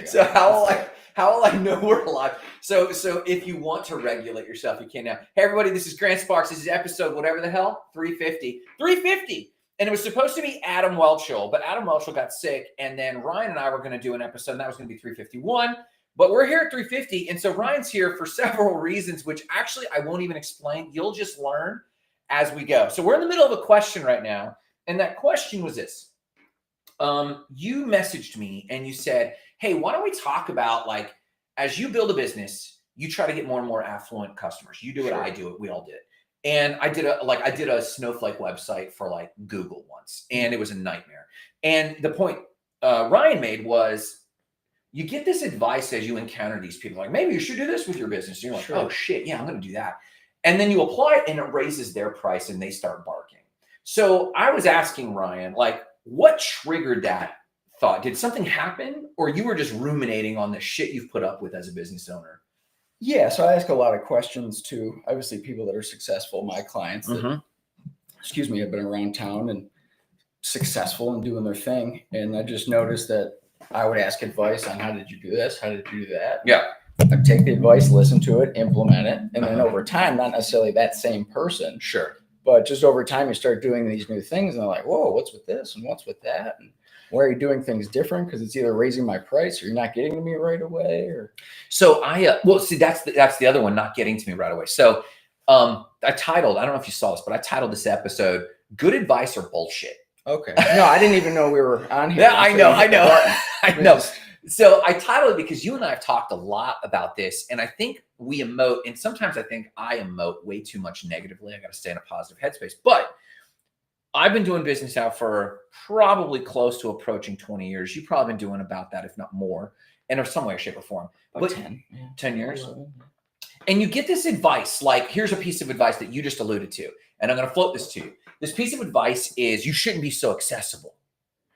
So how will I know we're live? So if you want to regulate yourself, you can now. Hey everybody, this is Grant Sparks. This is episode whatever the hell, 350. 350. And it was supposed to be Adam Welchel, but Adam Welchel got sick, and then Ryan and I were going to do an episode, and that was going to be 351. But we're here at 350, and so Ryan's here for several reasons, which actually I won't even explain. You'll just learn as we go. So we're in the middle of a question right now, and that question was this. You messaged me and you said, hey, why don't we talk about, like, as you build a business, you try to get more and more affluent customers. You do it, I do it, we all did. And I did a Snowflake website for like Google once, and it was a nightmare. And the point Ryan made was, you get this advice as you encounter these people, like, maybe you should do this with your business. And you're like, oh shit, yeah, I'm going to do that. And then you apply it and it raises their price and they start barking. So I was asking Ryan, like, what triggered that thought? Did something happen, or you were just ruminating on the shit you've put up with as a business owner? Yeah, so I ask a lot of questions to, obviously, people that are successful, my clients that, have been around town and successful and doing their thing. And I just noticed that I would ask advice on, how did you do this? How did you do that? Yeah. I'd take the advice, listen to it, implement it. And then over time, not necessarily that same person. Sure. But just over time, you start doing these new things, and they're like, whoa, what's with this? And what's with that? And why are you doing things different? Because it's either raising my price or you're not getting to me right away. Or so that's the other one, not getting to me right away. So I titled, I don't know if you saw this, but I titled this episode, Good Advice or Bullshit. Okay. No, I didn't even know we were on here. Yeah, I know. So I titled it because you and I have talked a lot about this, and I think we emote, and sometimes I think I emote way too much negatively. I got to stay in a positive headspace. But I've been doing business now for probably close to approaching 20 years. You've probably been doing about that, if not more, in some way, shape, or form. About but 10. Yeah. 10 years. And you get this advice, like, here's a piece of advice that you just alluded to, and I'm going to float this to you. This piece of advice is, you shouldn't be so accessible.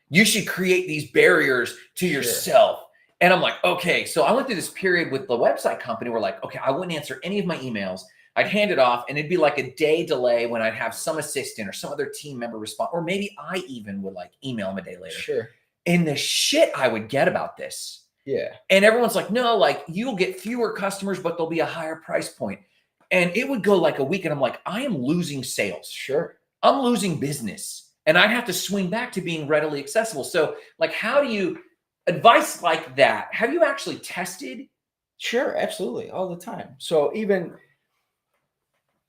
You should create these barriers to yourself. And I'm like, okay. So I went through this period with the website company where, like, okay, I wouldn't answer any of my emails. I'd hand it off, and it'd be like a day delay when I'd have some assistant or some other team member respond, or maybe I even would like email them a day later. Sure. And the shit I would get about this. Yeah. And everyone's like, no, like, you'll get fewer customers, but there'll be a higher price point. And it would go like a week, and I'm like, I am losing sales. Sure. I'm losing business. And I'd have to swing back to being readily accessible. So, like, how do you advice like that? Have you actually tested? Sure, absolutely, all the time.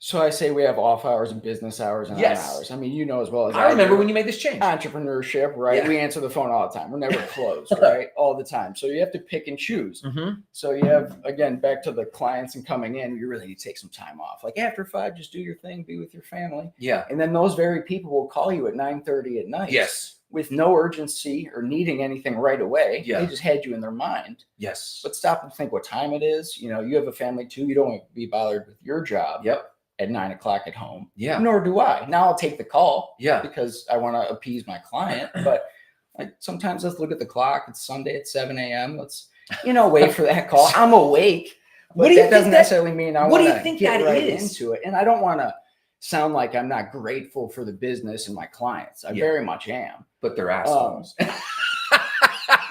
So I say we have off hours and business hours and on hours. I mean, you know as well as I remember when you made this change. Entrepreneurship, right? Yeah. We answer the phone all the time. We're never closed, right? All the time. So you have to pick and choose. So you have, again, back to the clients and coming in, you really need to take some time off. Like after 5, just do your thing, be with your family. Yeah. And then those very people will call you at 9:30 at night. Yes. With no urgency or needing anything right away. Yeah. They just had you in their mind. Yes. But stop and think what time it is. You know, you have a family too. You don't want to be bothered with your job. Yep. At 9 o'clock at home. Yeah. Nor do I. Now I'll take the call. Yeah. Because I want to appease my client. But like sometimes let's look at the clock. It's Sunday at 7 a.m. Let's, wait for that call. I'm awake. But that doesn't necessarily mean I want to get right into it. And I don't want to sound like I'm not grateful for the business and my clients. I very much am. But they're assholes.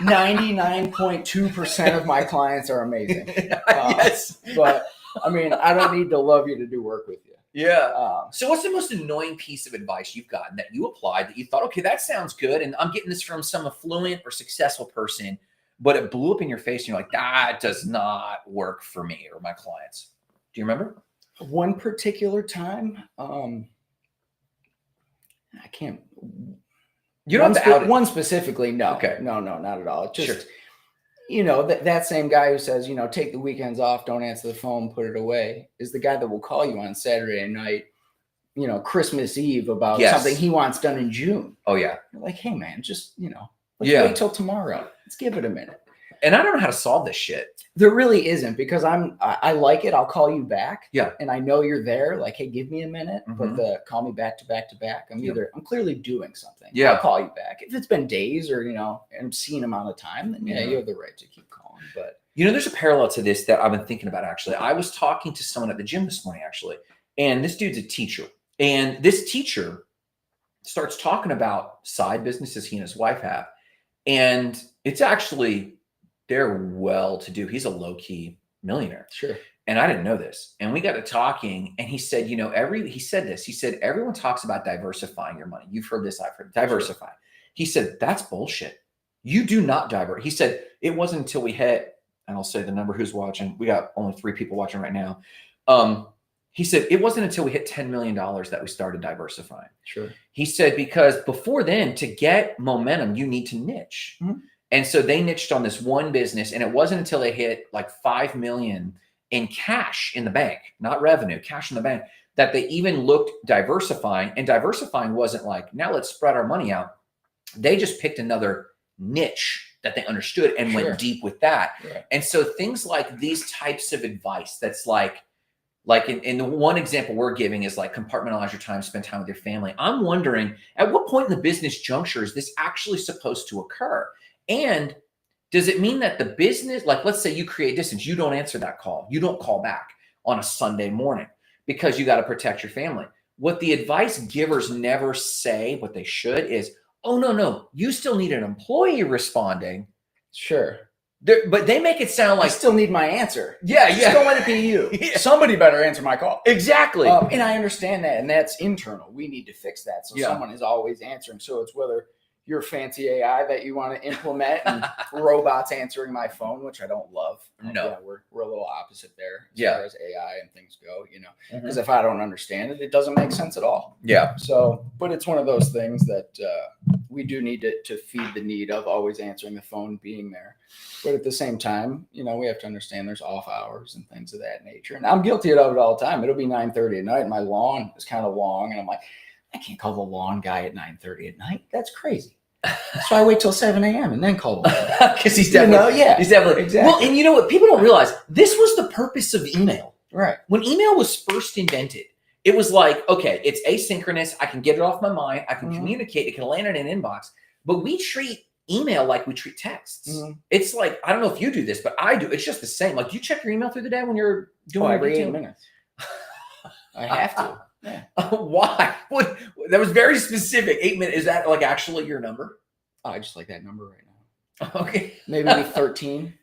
99.2% of my clients are amazing. Yes. But I mean, I don't need to love you to do work with you. Yeah. So what's the most annoying piece of advice you've gotten that you applied that you thought, okay, that sounds good, and I'm getting this from some affluent or successful person, but it blew up in your face and you're like, that does not work for me or my clients? Do you remember? One particular time, I can't. You don't have to out it. One specifically, no. Okay. No, not at all. Just, that same guy who says, take the weekends off, don't answer the phone, put it away, is the guy that will call you on Saturday night, Christmas Eve about something he wants done in June. Oh, yeah. You're like, hey, man, just, let's wait till tomorrow. Let's give it a minute. And I don't know how to solve this shit. There really isn't, because I like it. I'll call you back. Yeah. And I know you're there. Like, hey, give me a minute. But the call me back to back to back. I'm clearly doing something. Yeah. I'll call you back. If it's been days or, an obscene amount of time, then you have the right to keep calling. But there's a parallel to this that I've been thinking about, actually. I was talking to someone at the gym this morning, actually, and this dude's a teacher. And this teacher starts talking about side businesses he and his wife have. And it's actually they're well to do. He's a low key millionaire. Sure. And I didn't know this. And we got to talking, and he said, he said this. He said, everyone talks about diversifying your money. You've heard this, I've heard it. Diversify. Sure. He said, that's bullshit. You do not divert. He said, it wasn't until we hit, and I'll say the number who's watching. We got only 3 people watching right now. He said, it wasn't until we hit $10 million that we started diversifying. Sure. He said, because before then, to get momentum, you need to niche. Mm-hmm. And so they niched on this one business, and it wasn't until they hit like 5 million in cash in the bank, not revenue, cash in the bank, that they even looked diversifying. And diversifying wasn't like, now let's spread our money out. They just picked another niche that they understood and went deep with that. Right. And so things like these types of advice that's like in the one example we're giving is like compartmentalize your time, spend time with your family. I'm wondering, at what point in the business juncture is this actually supposed to occur? And does it mean that the business, like let's say you create distance, you don't answer that call, you don't call back on a Sunday morning because you got to protect your family. What the advice givers never say, what they should is, oh, no, you still need an employee responding. Sure. But they make it sound like I still need my answer. Yeah. Just don't let it be you. Yeah. Somebody better answer my call. Exactly. And I understand that. And that's internal. We need to fix that. So someone is always answering. So it's whether your fancy AI that you want to implement and robots answering my phone, which I don't love. No. Yeah, we're a little opposite there as far as AI and things go, because if I don't understand it, it doesn't make sense at all. Yeah. So, but it's one of those things that we do need to feed the need of always answering the phone, being there. But at the same time, we have to understand there's off hours and things of that nature. And I'm guilty of it all the time. It'll be 9:30 at night. And my lawn is kind of long. And I'm like, I can't call the lawn guy at 9:30 at night. That's crazy. So I wait till 7 a.m. and then call him. Because he's definitely, he's definitely. Exactly. Well, and you know what? People don't realize this was the purpose of email. Right. When email was first invented, it was like, okay, it's asynchronous. I can get it off my mind. I can communicate. It can land in an inbox. But we treat email like we treat texts. It's like, I don't know if you do this, but I do. It's just the same. Like, do you check your email through the day when you're doing every 8 minutes? I have to. Yeah. Why? What? That was very specific. 8 minutes. Is that like actually your number? Oh, I just like that number right now. Okay. Maybe 13.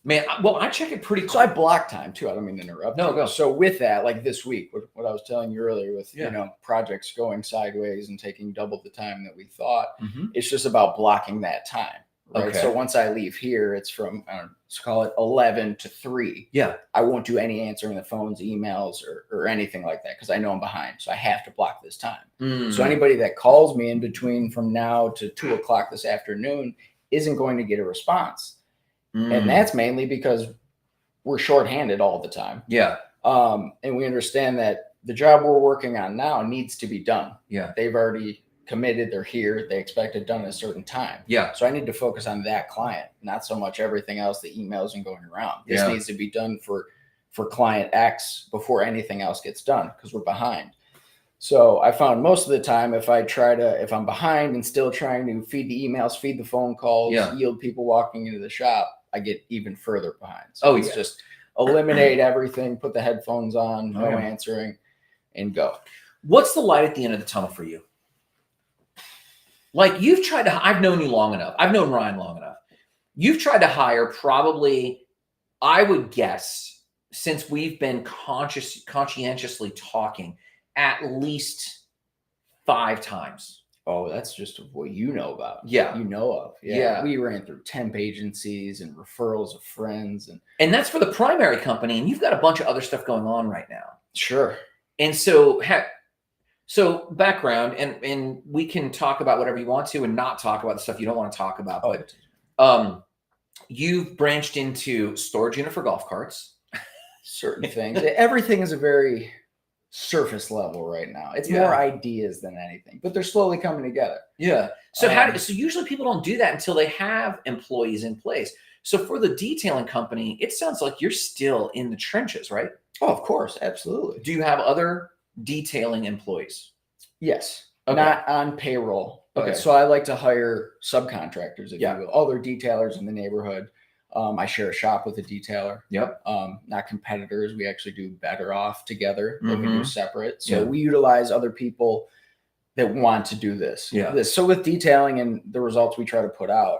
Man, well, I check it pretty. So I block time too. I don't mean to interrupt. No, go. So with that, like this week, what I was telling you earlier with, projects going sideways and taking double the time that we thought, it's just about blocking that time. Right. Okay. So once I leave here, it's from, let's call it 11 to 3. Yeah. I won't do any answering the phones, emails, or anything like that because I know I'm behind. So I have to block this time. So anybody that calls me in between from now to 2 o'clock this afternoon isn't going to get a response. And that's mainly because we're shorthanded all the time. Yeah. And we understand that the job we're working on now needs to be done. Yeah. They've already committed, they're here, they expect it done at a certain time. Yeah. So I need to focus on that client, not so much everything else, the emails and going around. This needs to be done for client X before anything else gets done because we're behind. So I found most of the time if I'm behind and still trying to feed the emails, feed the phone calls, yield people walking into the shop, I get even further behind. So it's just eliminate everything, put the headphones on, no answering, and go. What's the light at the end of the tunnel for you? Like I've known you long enough. I've known Ryan long enough. You've tried to hire probably, I would guess, since we've been conscientiously talking, at least 5 times. Oh, that's just what you know about. Yeah. You know of. Yeah. We ran through temp agencies and referrals of friends. And that's for the primary company. And you've got a bunch of other stuff going on right now. Sure. And so background, and we can talk about whatever you want to and not talk about the stuff you don't want to talk about. But you've branched into storage unit for golf carts. Certain things. Everything is a very surface level right now. It's more ideas than anything, but they're slowly coming together. Yeah. So so usually people don't do that until they have employees in place. So for the detailing company, it sounds like you're still in the trenches, right? Oh, of course. Absolutely. Do you have other detailing employees? Yes. Okay. Not on payroll. Okay. So I like to hire subcontractors, if you will, other detailers in the neighborhood. I share a shop with a detailer. Yep. Not competitors. We actually do better off together than we do separate. So we utilize other people that want to do this. Yeah. So with detailing and the results we try to put out,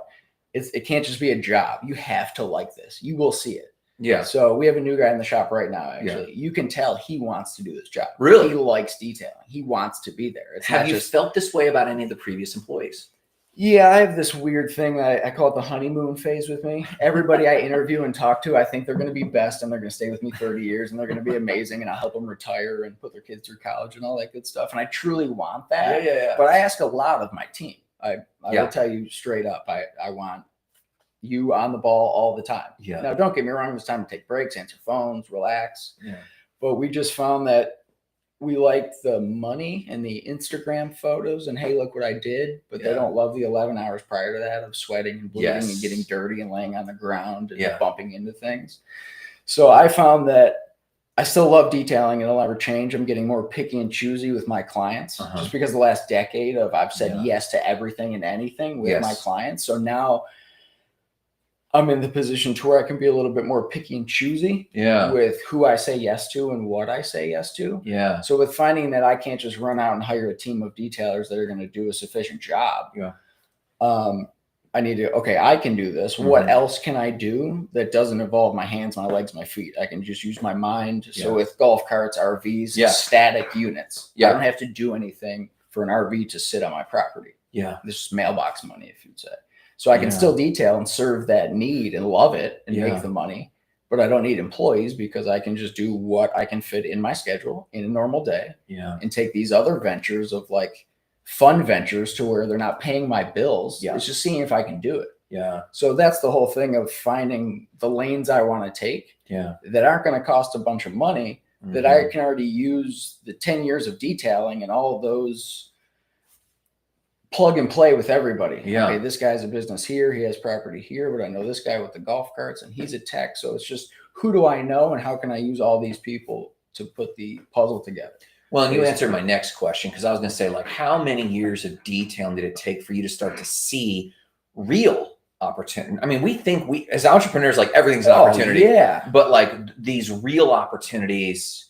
it can't just be a job. You have to like this. You will see it. Yeah. So we have a new guy in the shop right now, actually. You can tell he wants to do this job. Really? He likes detailing. He wants to be there. Have you felt this way about any of the previous employees? Yeah, I have this weird thing. I call it the honeymoon phase with me. Everybody I interview and talk to, I think they're going to be best and they're going to stay with me 30 years and they're going to be amazing and I'll help them retire and put their kids through college and all that good stuff. And I truly want that. Yeah. But I ask a lot of my team. I will tell you straight up, I want you on the ball all the time. Yeah. Now, don't get me wrong. There's time to take breaks, answer phones, relax. Yeah. But we just found that we like the money and the Instagram photos and hey, look what I did. But they don't love the 11 hours prior to that of sweating and bleeding and getting dirty and laying on the ground and bumping into things. So I found that I still love detailing. It'll never change. I'm getting more picky and choosy with my clients just because the last decade of I've said yes to everything and anything with my clients. So now I'm in the position to where I can be a little bit more picky and choosy with who I say yes to and what I say yes to. Yeah. So with finding that I can't just run out and hire a team of detailers that are going to do a sufficient job. Yeah. I need to, I can do this. What else can I do that doesn't involve my hands, my legs, my feet? I can just use my mind. So with golf carts, RVs, static units, I don't have to do anything for an RV to sit on my property. Yeah. This is mailbox money, if you'd say. So I can still detail and serve that need and love it and make the money, but I don't need employees because I can just do what I can fit in my schedule in a normal day and take these other ventures of like fun ventures to where they're not paying my bills. It's just seeing if I can do it. Yeah. So that's the whole thing of finding the lanes I want to take that aren't going to cost a bunch of money, that I can already use the 10 years of detailing and all of those plug and play with everybody. Yeah. Okay, this guy's a business here. He has property here, but I know this guy with the golf carts and he's a tech. So it's just who do I know and how can I use all these people to put the puzzle together? Well, and you answered my next question because I was going to say, like, how many years of detailing did it take for you to start to see real opportunity? I mean, we think as entrepreneurs, like everything's an opportunity. But like these real opportunities,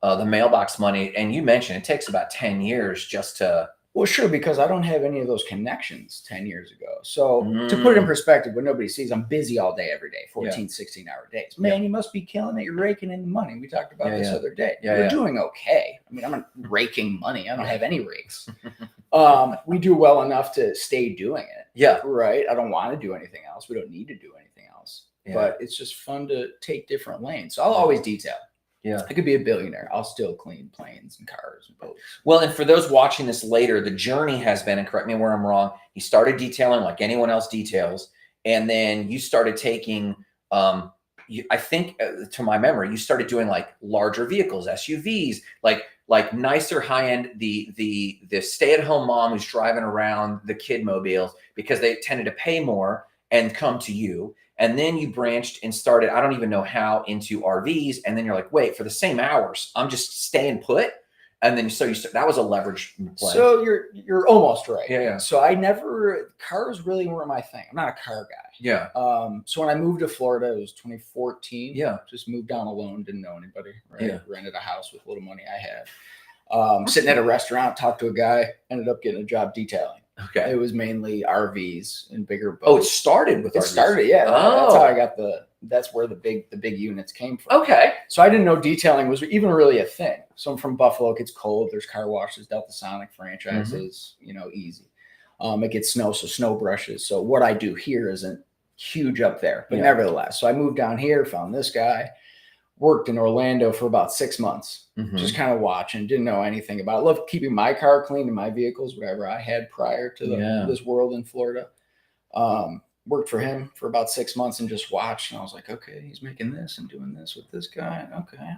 the mailbox money, and you mentioned it takes about 10 years just to. Well, sure, because I don't have any of those connections 10 years ago. So to put it in perspective, what nobody sees, I'm busy all day, every day, 14, 16-hour days. Man, you must be killing it. You're raking in the money. We talked about this other day. We're doing okay. I mean, I'm not raking money. I don't have any rakes. We do well enough to stay doing it. Yeah. Right? I don't want to do anything else. We don't need to do anything else. But it's just fun to take different lanes. So I'll always detail. Yeah. I could be a billionaire. I'll still clean planes and cars and boats. Well, and for those watching this later, the journey has been, and correct me where I'm wrong, you started detailing like anyone else details. And then you started taking, I think to my memory, you started doing like larger vehicles, SUVs, like nicer high-end, the stay-at-home mom who's driving around the kid mobiles because they tended to pay more and come to you. And then you branched and started, I don't even know how, into RVs. And then you're like, wait, for the same hours, I'm just staying put. And then that was a leverage play. So you're almost right. Yeah. So cars really weren't my thing. I'm not a car guy. Yeah. So when I moved to Florida, it was 2014. Yeah. Just moved down alone, didn't know anybody. Right. Yeah. Rented a house with little money I had. Sitting at a restaurant, talked to a guy, ended up getting a job detailing. Okay. It was mainly RVs and bigger boats. Oh, it started with RVs. It started, yeah. That's how I got that's where the big units came from. Okay. So I didn't know detailing was even really a thing. So I'm from Buffalo. It gets cold. There's car washes, Delta Sonic franchises, easy. It gets snow, so snow brushes. So what I do here isn't huge up there, but nevertheless. So I moved down here, found this guy, worked in Orlando for about 6 months, just kind of watching, didn't know anything about it. Loved keeping my car clean and my vehicles, whatever I had prior to this world in Florida. Worked for him for about 6 months and just watched. And I was like, okay, he's making this and doing this with this guy. Okay,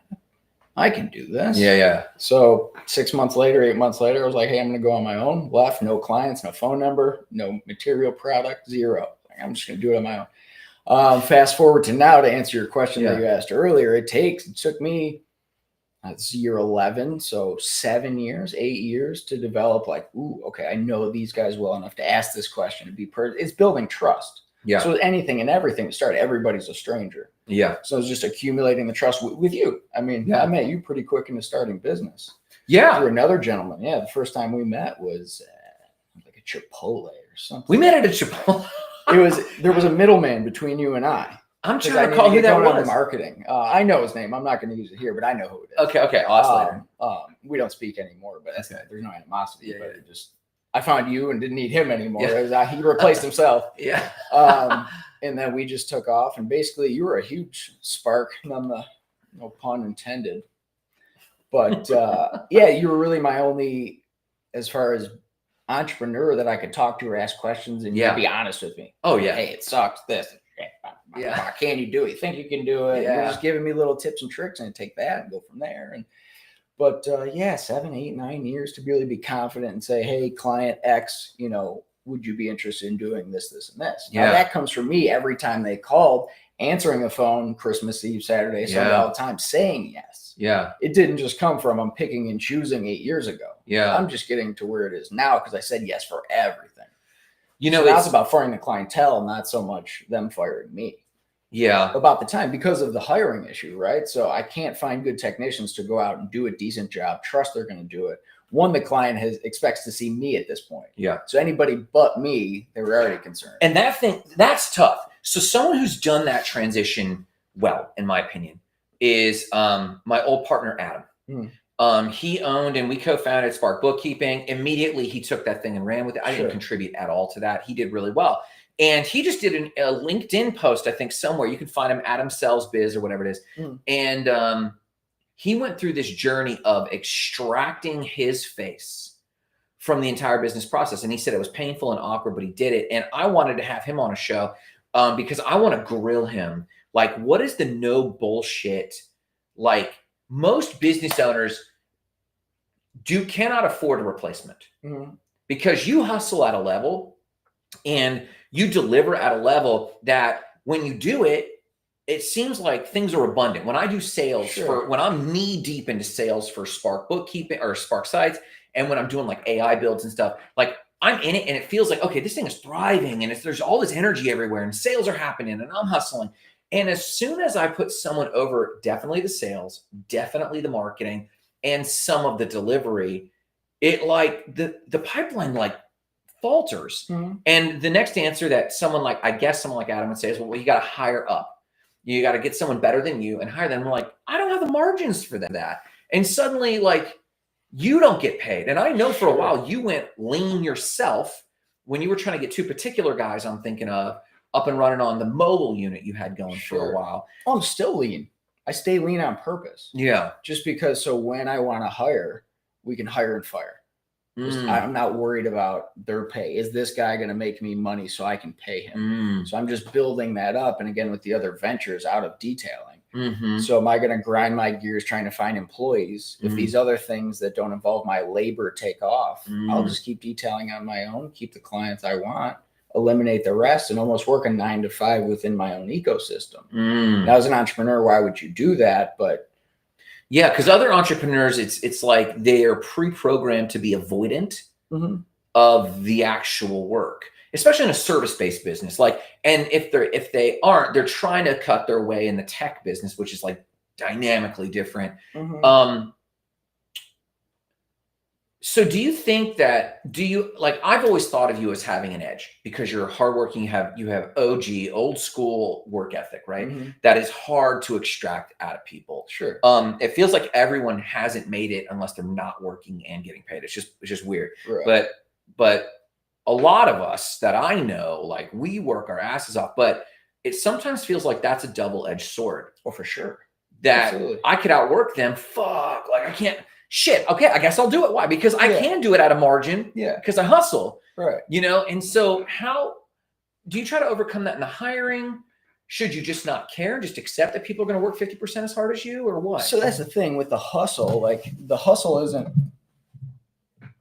I can do this. Yeah. So 6 months later, 8 months later, I was like, hey, I'm going to go on my own. Left, no clients, no phone number, no material product, zero. I'm just going to do it on my own. Fast forward to now to answer your question that you asked earlier. It took me, it's year 11, so 7 years, 8 years to develop like, I know these guys well enough to ask this question and be it's building trust. Yeah. So anything and everything to start, everybody's a stranger. Yeah. So it's just accumulating the trust with you. I mean, I met you pretty quick into starting business. Yeah. Through another gentleman. Yeah. The first time we met was like a Chipotle or something. We met at a Chipotle. There was a middleman between you and I. I'm trying to recall who that was. Marketing. I know his name. I'm not going to use it here, but I know who it is. Okay. I'll ask later. We don't speak anymore, but that's there's no animosity. Yeah, but it just I found you and didn't need him anymore. Yeah. It was, he replaced himself. Yeah. And then we just took off, and basically you were a huge spark. No pun intended. But yeah, you were really my only, as far as entrepreneur that I could talk to or ask questions, and you'd be honest with me. Oh yeah. Hey, it sucks. This. Yeah. Can you do it? You think you can do it? Yeah. You're just giving me little tips and tricks, and take that and go from there. But 7, 8, 9 years to really be confident and say, hey, client X, would you be interested in doing this, this, and this? Now that comes from me every time they called, answering the phone Christmas Eve, Saturday, Sunday, all the time, saying yes. Yeah. It didn't just come from I'm picking and choosing 8 years ago. Yeah. I'm just getting to where it is now because I said yes for everything. So it's about firing the clientele, not so much them firing me. Yeah. About the time, because of the hiring issue, right? So I can't find good technicians to go out and do a decent job, trust they're going to do it. One, the client expects to see me at this point. Yeah. So anybody but me, they were already concerned. And that's tough. So someone who's done that transition well, in my opinion, is my old partner, Adam. He owned and we co-founded Spark Bookkeeping. Immediately, he took that thing and ran with it. I didn't contribute at all to that. He did really well. And he just did a LinkedIn post, I think, somewhere. You can find him, Adam Sells Biz or whatever it is. And he went through this journey of extracting his face from the entire business process. And he said it was painful and awkward, but he did it. And I wanted to have him on a show because I want to grill him. Like, what is the no bullshit? Like, most business owners cannot afford a replacement because you hustle at a level and you deliver at a level that when you do it, it seems like things are abundant. When I do sales when I'm knee deep into sales for Spark Bookkeeping or Spark Sites, and when I'm doing like AI builds and stuff, like I'm in it and it feels like, okay, this thing is thriving and there's all this energy everywhere and sales are happening and I'm hustling. And as soon as I put someone over, definitely the sales, definitely the marketing, and some of the delivery, it like the pipeline like falters. And the next answer that someone like Adam would say is, well, you got to hire up. You got to get someone better than you and hire them. We're like, I don't have the margins for that. And suddenly, like, you don't get paid. And I know for a while you went lean yourself when you were trying to get two particular guys I'm thinking of up and running on the mobile unit you had going for a while. Oh, I'm still lean. I stay lean on purpose. Yeah. Just because, so when I want to hire, we can hire and fire. I'm not worried about their pay. Is this guy going to make me money so I can pay him? So I'm just building that up. And again, with the other ventures out of detailing. So am I going to grind my gears trying to find employees? If these other things that don't involve my labor take off, I'll just keep detailing on my own, keep the clients I want, eliminate the rest, and almost work a 9 to 5 within my own ecosystem. Now, as an entrepreneur, why would you do that? But yeah, because other entrepreneurs, it's like they are pre-programmed to be avoidant of the actual work, especially in a service-based business. Like, and if they aren't, they're trying to cut their way in the tech business, which is like dynamically different. So do you think that, I've always thought of you as having an edge because you're hardworking, you have OG, old school work ethic, right? That is hard to extract out of people. Sure. It feels like everyone hasn't made it unless they're not working and getting paid. It's just weird. Right. But a lot of us that I know, like, we work our asses off, but it sometimes feels like that's a double-edged sword. Oh, for sure. That I could outwork them. Fuck, like I can't. Shit. Okay, I guess I'll do it. Why? Because I can do it at a margin. Yeah. Because I hustle. Right. And so how do you try to overcome that in the hiring? Should you just not care? Just accept that people are going to work 50% as hard as you, or what? So that's the thing with the hustle. Like, the hustle isn't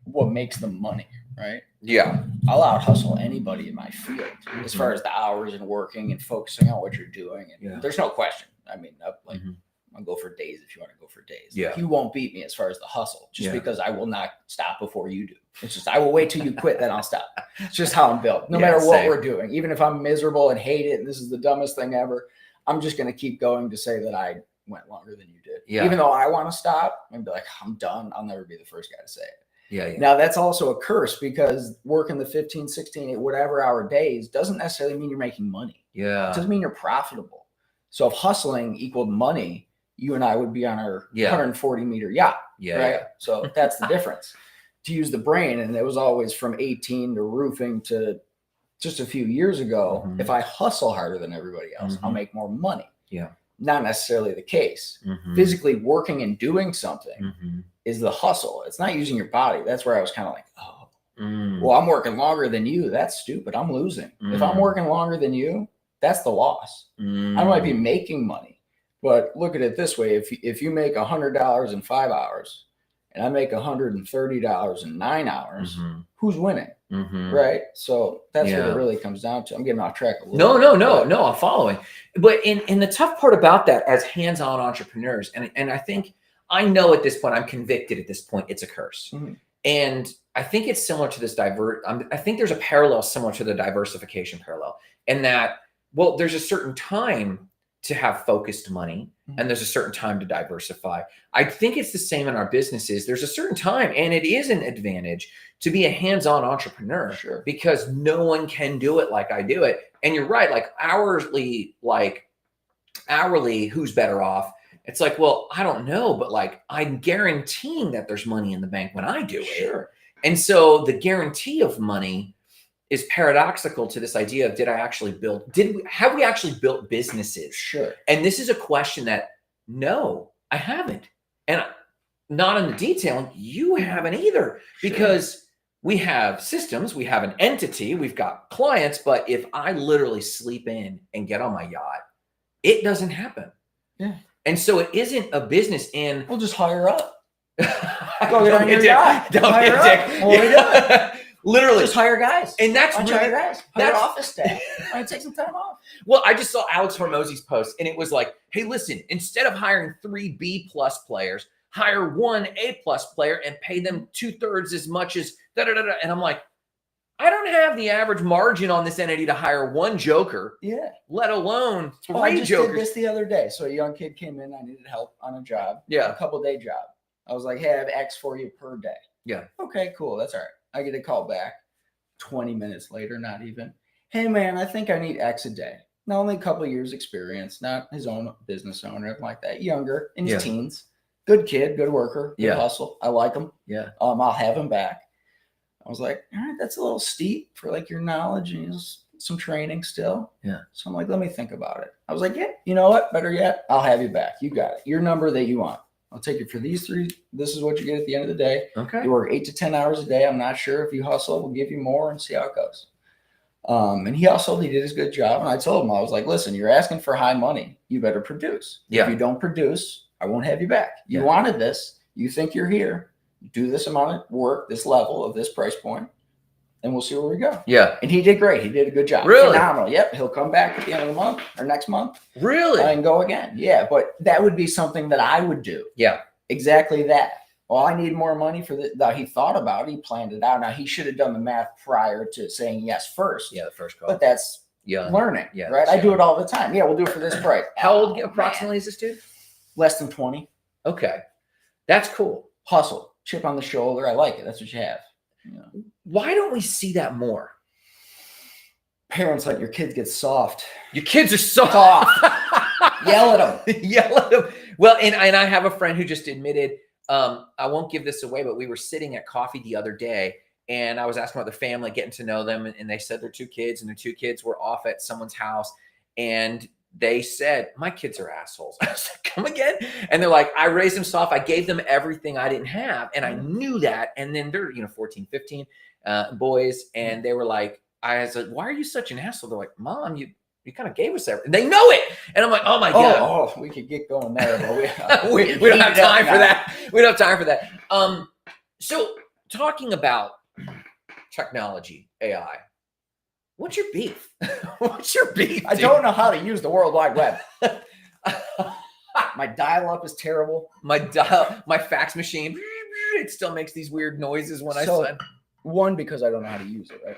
what makes the money, right? Yeah. I'll out hustle anybody in my field as far as the hours and working and focusing on what you're doing. And there's no question. I mean, I'll go for days if you want to go for days. Yeah. You won't beat me as far as the hustle, just because I will not stop before you do. It's just, I will wait till you quit, then I'll stop. It's just how I'm built. No matter what we're doing, even if I'm miserable and hate it and this is the dumbest thing ever, I'm just going to keep going to say that I went longer than you did. Yeah. Even though I want to stop and be like, I'm done, I'll never be the first guy to say it. Yeah. Now that's also a curse because working the 15, 16, whatever hour days doesn't necessarily mean you're making money. Yeah. It doesn't mean you're profitable. So if hustling equaled money, you and I would be on our 140-meter yacht. Yeah. Right. Yeah. So that's the difference. To use the brain, and it was always from 18 to roofing to just a few years ago. If I hustle harder than everybody else, I'll make more money. Yeah. Not necessarily the case. Physically working and doing something is the hustle. It's not using your body. That's where I was kind of like, oh, well, I'm working longer than you. That's stupid. I'm losing. If I'm working longer than you, that's the loss. I might be making money, but look at it this way. If you make $100 in 5 hours and I make $130 in 9 hours, who's winning? Right. So that's what it really comes down to. I'm getting off track a little bit. No, I'm following. But in the tough part about that as hands-on entrepreneurs, and I think I know at this point, I'm convicted at this point, it's a curse. And I think it's similar to this I think there's a parallel similar to the diversification parallel, in that, well, there's a certain time to have focused money and there's a certain time to diversify. I think it's the same in our businesses. There's a certain time, and it is an advantage to be a hands-on entrepreneur because no one can do it like I do it. And you're right, like hourly, who's better off? It's like, well, I don't know, but like I'm guaranteeing that there's money in the bank when I do it. And so the guarantee of money is paradoxical to this idea of have we actually built businesses? And this is a question that, no, I haven't. And not in the detailing, you haven't either, because we have systems, we have an entity, we've got clients, but if I literally sleep in and get on my yacht, it doesn't happen. And so it isn't a business, and we'll just hire up. Go get on your yacht. Don't be a dick. What are we doing? Literally, just hire guys. And that's hire guys. Hire office staff. I take some time off. Well, I just saw Alex Hormozzi's post, and it was like, hey, listen, instead of hiring 3 B+ players, hire 1 A+ player and pay them 2/3 as much as da-da-da-da. And I'm like, I don't have the average margin on this entity to hire 1 joker, let alone 3 I just jokers. Did this the other day. So a young kid came in. I needed help on a job. A couple-day job. I was like, hey, I have X for you per day. Okay, cool. That's all right. I get a call back 20 minutes later, not even. Hey, man, I think I need X a day. Not only a couple of years experience, not his own business owner, anything like that. Younger, in his teens. Good kid, good worker, good hustle. I like him. I'll have him back. I was like, all right, that's a little steep for like your knowledge and some training still. So I'm like, let me think about it. I was like, yeah, you know what? Better yet, I'll have you back. You got it. Your number that you want. I'll take it for these 3. This is what you get at the end of the day. You work 8 to 10 hours a day. I'm not sure if you hustle, we'll give you more and see how it goes. And he hustled. He did his good job. And I told him, I was like, listen, you're asking for high money. You better produce. If you don't produce, I won't have you back. You wanted this. You think you're here. Do this amount of work, this level of this price point, and we'll see where we go. And he did great. He did a good job. Phenomenal. Yep. He'll come back at the end of the month or next month. And go again. But that would be something that I would do. Exactly that. Well, I need more money for this. Now, he thought about it. He planned it out. Now, he should have done the math prior to saying yes first. The first call. But that's learning. Right? I do it all the time. We'll do it for this price. How old approximately is this dude? Less than 20. Okay. That's cool. Hustle. Chip on the shoulder. I like it. That's what you have. Why don't we see that more? Parents, let your kids get soft. Your kids are soft. Yell at them. Well, and I have a friend who just admitted, I won't give this away, but we were sitting at coffee the other day, and I was asking about the family, getting to know them, and they said their 2 kids, and their 2 kids were off at someone's house, and they said, my kids are assholes. I was like, come again? And they're like, I raised them soft. I gave them everything I didn't have. And I knew that. And then they're, 14, 15 boys. And they were like, I was like, why are you such an asshole? They're like, Mom, you kind of gave us everything. They know it. And I'm like, oh my God. Oh, we could get going there, but we don't have time for that. We don't have time for that. So talking about technology, AI, what's your beef? What's your beef? I don't know how to use the World Wide Web. My dial-up is terrible. My fax machine, it still makes these weird noises when I send. One, because I don't know how to use it, right?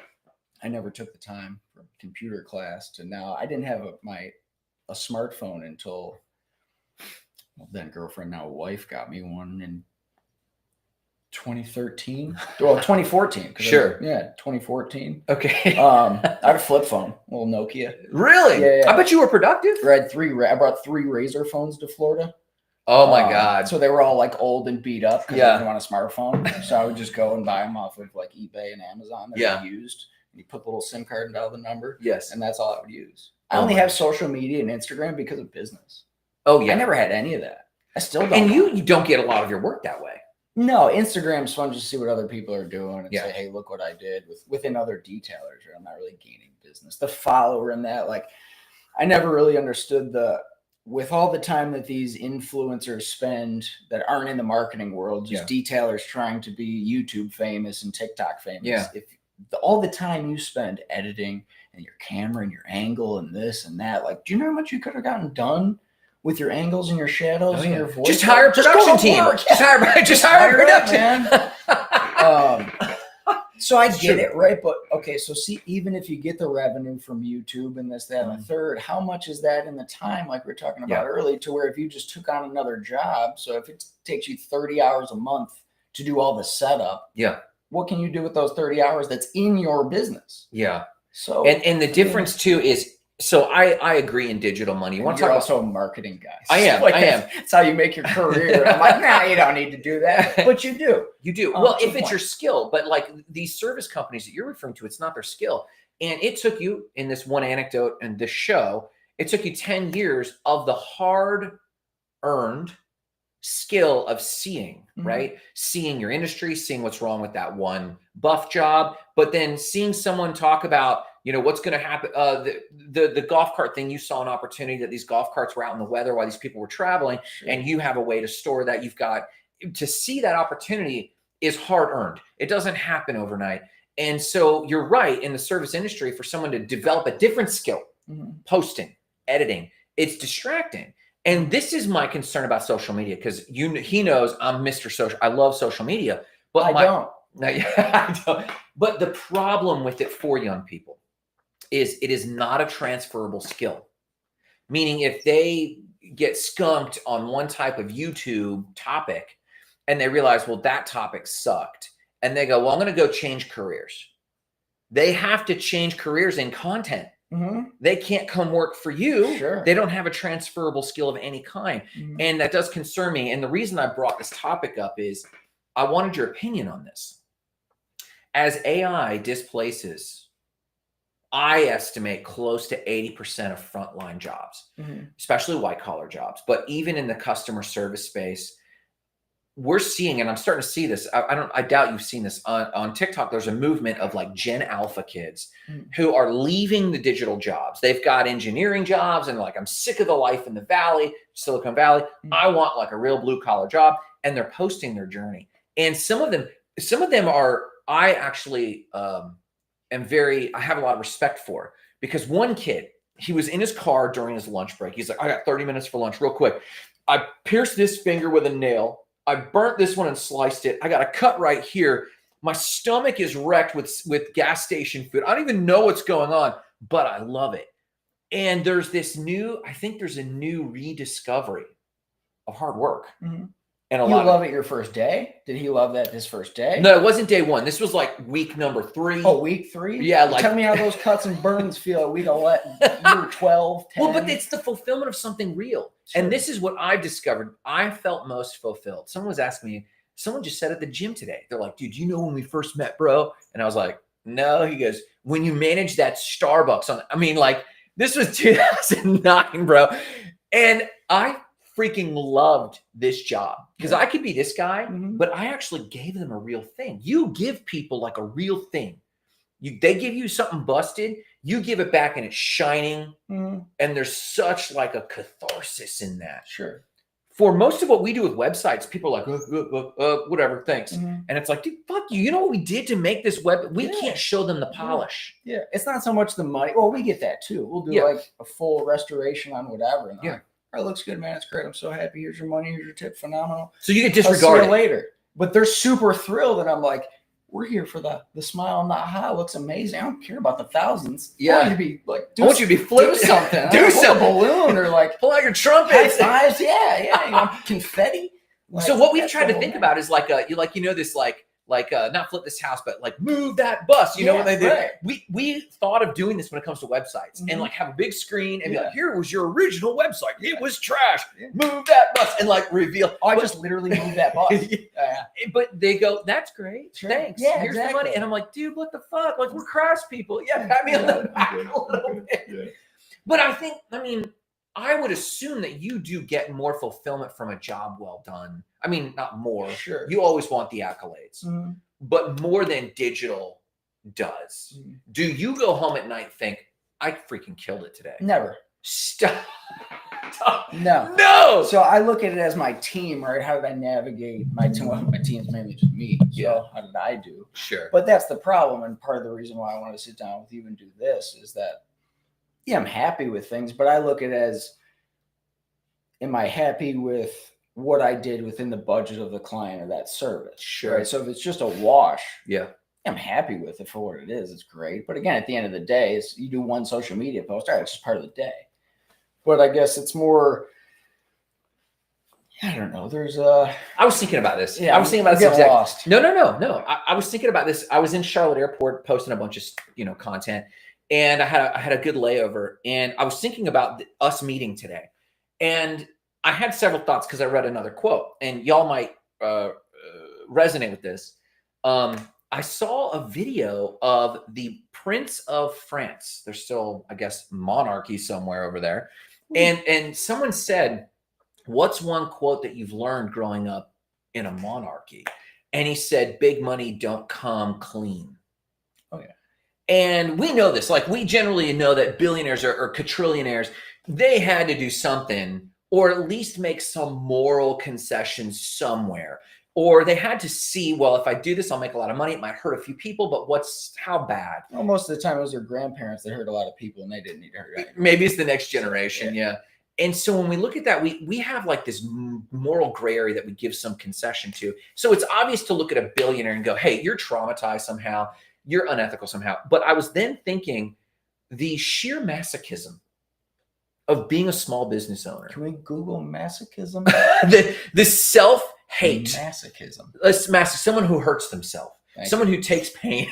I never took the time from computer class to now. I didn't have a smartphone until, well, then girlfriend, now wife, got me one in 2013. Well, 2014. Sure. 2014. Okay. I had a flip phone, a little Nokia. Really? Yeah. I bet you were productive. I brought 3 Razor phones to Florida. Oh my God. So they were all like old and beat up because I didn't want a smartphone. So I would just go and buy them off of like eBay and Amazon. They're used. You put the little SIM card and dial the number. Yes. And that's all I would use. I only have social media and Instagram because of business. Oh yeah. I never had any of that. I still don't. And you don't get a lot of your work that way. No, Instagram's fun just to see what other people are doing and say, hey, look what I did within other detailers. Right? I'm not really gaining business. The follower in that, like, I never really understood with all the time that these influencers spend that aren't in the marketing world, just detailers trying to be YouTube famous and TikTok famous. Yeah. If all the time you spend editing and your camera and your angle and this and that, like, do you know how much you could have gotten done with your angles and your shadows and your voice? Just hire a production team. Just hire a production. So I get it, right? But okay, so see, even if you get the revenue from YouTube and this, that, and the third, how much is that in the time, like we were talking about earlier, to where if you just took on another job, so if it takes you 30 hours a month to do all the setup, what can you do with those 30 hours that's in your business? Yeah. So and the difference too is, so I agree in digital money. You want to talk also a marketing guy. I am. That's how you make your career. I'm like, nah, you don't need to do that. But you do. You do. Well, if it's your skill, but like these service companies that you're referring to, it's not their skill. And it took you, in this one anecdote and this show, it took you 10 years of the hard-earned skill of seeing, right? Seeing your industry, seeing what's wrong with that one buff job, but then seeing someone talk about, you know, what's going to happen. The golf cart thing, you saw an opportunity that these golf carts were out in the weather while these people were traveling, and you have a way to store that. You've got to see that opportunity is hard earned. It doesn't happen overnight. And so you're right, in the service industry, for someone to develop a different skill, posting, editing, it's distracting. And this is my concern about social media, because he knows I'm Mr. Social. I love social media, but I don't. But the problem with it for young people is it is not a transferable skill. Meaning, if they get skunked on one type of YouTube topic and they realize, well, that topic sucked, and they go, well, I'm going to go change careers. They have to change careers in content. They can't come work for you. Sure. They don't have a transferable skill of any kind. And that does concern me. And the reason I brought this topic up is I wanted your opinion on this. As AI displaces, I estimate close to 80% of frontline jobs, especially white collar jobs, but even in the customer service space, we're seeing, and I'm starting to see this. I doubt you've seen this on TikTok. There's a movement of like Gen Alpha kids who are leaving the digital jobs. They've got engineering jobs and like, I'm sick of the life in the Valley, Silicon Valley. I want like a real blue collar job. And they're posting their journey. And some of them are, I actually I have a lot of respect for, because one kid, he was in his car during his lunch break. He's like, I got 30 minutes for lunch real quick. I pierced this finger with a nail. I burnt this one and sliced it. I got a cut right here. My stomach is wrecked with gas station food. I don't even know what's going on, but I love it. And there's I think there's a new rediscovery of hard work. And you love it your first day? Did he love that his first day? No, it wasn't day one. This was like week number 3. Oh, week 3? Yeah. Like, tell me how those cuts and burns feel at week 11, year 12, 10. Well, but it's the fulfillment of something real. Sure. And this is what I've discovered. I felt most fulfilled. Someone was asking me, someone just said at the gym today, they're like, dude, you know when we first met, bro? And I was like, no. He goes, when you managed that Starbucks like, this was 2009, bro. And I freaking loved this job, because I could be this guy, but I actually gave them a real thing. You give people like a real thing. They give you something busted, you give it back and it's shining. And there's such like a catharsis in that. Sure. For most of what we do with websites, people are like, whatever, thanks. And it's like, dude, fuck you. You know what we did to make this web? We can't show them the polish. Yeah. It's not so much the money. Well, we get that too. We'll do like a full restoration on whatever. And like, oh, it looks good, man. It's great. I'm so happy. Here's your money. Here's your tip. Phenomenal. So you get disregarded. I'll see you later. But they're super thrilled. And I'm like, we're here for the smile on the aha. Looks amazing. I don't care about the thousands. Yeah. I want you to be like, I want you to be flipping. Do something. Do something. A balloon or like pull out your trumpet. High fives. Yeah. You know, confetti. Like, so what we've tried to think about is like this not flip this house, but like move that bus. You know what they do? Right. We thought of doing this when it comes to websites and like have a big screen and be like, here was your original website. It was trash. Move that bus and like reveal. Oh, I just literally moved that bus. But they go, that's great. Sure. Thanks. Yeah, Here's exactly. the money. And I'm like, dude, what the fuck? Like we're crash people. Yeah, pat me on the back a little bit. But I would assume that you do get more fulfillment from a job well done. I mean, not more. Sure. You always want the accolades, but more than digital does. Do you go home at night and think, I freaking killed it today? Never. Stop. No. No. So I look at it as my team, right? How did I navigate my team? Well, my team's mainly just me. So how did I do? Sure. But that's the problem. And part of the reason why I want to sit down with you and do this is that, yeah, I'm happy with things, but I look at it as, am I happy with what I did within the budget of the client or that service? Sure. Right? So if it's just a wash, yeah, I'm happy with it for what it is. It's great. But again, at the end of the day, it's, you do one social media post, all right, it's just part of the day. But I guess it's more, I don't know. I was thinking about this. Yeah, I was thinking about this. Lost. No. I was thinking about this. I was in Charlotte Airport posting a bunch of content, and I had a good layover, and I was thinking about us meeting today, and I had several thoughts because I read another quote, and y'all might resonate with this. I saw a video of the Prince of France. There's still, I guess, monarchy somewhere over there, and someone said, what's one quote that you've learned growing up in a monarchy? And he said, big money don't come clean. Oh, yeah. And we know this. Like, we generally know that billionaires or quadrillionaires, they had to do something or at least make some moral concessions somewhere. Or they had to see, well, if I do this, I'll make a lot of money. It might hurt a few people, but how bad? Well, most of the time it was their grandparents that hurt a lot of people and they didn't need to hurt anyone. Maybe it's the next generation, yeah. And so when we look at that, we have like this moral gray area that we give some concession to. So it's obvious to look at a billionaire and go, hey, you're traumatized somehow. You're unethical somehow. But I was then thinking the sheer masochism of being a small business owner. Can we Google masochism? the self-hate. Masochism. Someone who hurts themselves. Someone who takes pain.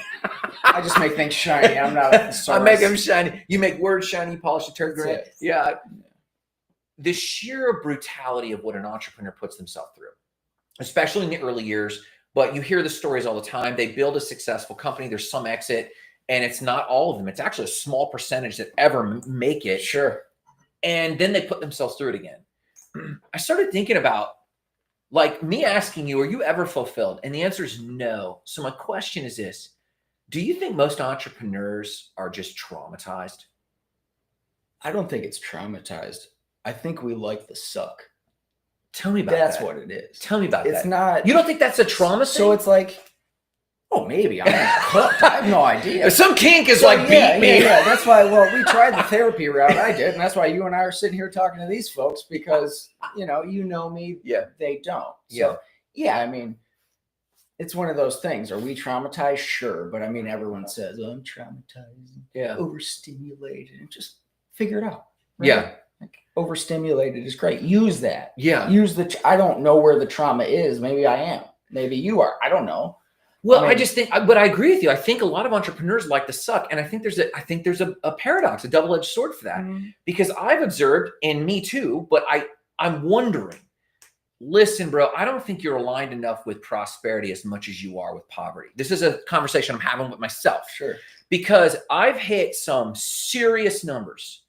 I just make things shiny. I'm not a thesaurus. I make them shiny. You make words shiny, you polish the turd gray. Yeah. The sheer brutality of what an entrepreneur puts themselves through, especially in the early years. But you hear the stories all the time. They build a successful company. There's some exit, and it's not all of them. It's actually a small percentage that ever make it. Sure. And then they put themselves through it again. I started thinking about, like, me asking you, are you ever fulfilled? And the answer is no. So my question is this. Do you think most entrepreneurs are just traumatized? I don't think it's traumatized. I think we like the suck. Tell me about that. That's what it is. Tell me about that. It's not. You don't think that's a trauma thing? So it's like, oh, maybe. I'm not hooked. I have no idea. Some kink is like, beat me. Yeah. That's why, well, we tried the therapy route. I did. And that's why you and I are sitting here talking to these folks because, you know me. Yeah. They don't. So, yeah, I mean, it's one of those things. Are we traumatized? Sure. But I mean, everyone says, oh, I'm traumatized. Yeah. Overstimulated. And just figure it out. Right? Yeah. Like, overstimulated is great. Use that. Yeah. I don't know where the trauma is. Maybe I am. Maybe you are. I don't know. Well, I just think, but I agree with you. I think a lot of entrepreneurs like to suck. And I think there's a paradox, a double-edged sword for that. Because I've observed, and me too, but I'm wondering, listen, bro, I don't think you're aligned enough with prosperity as much as you are with poverty. This is a conversation I'm having with myself. Sure. Because I've hit some serious numbers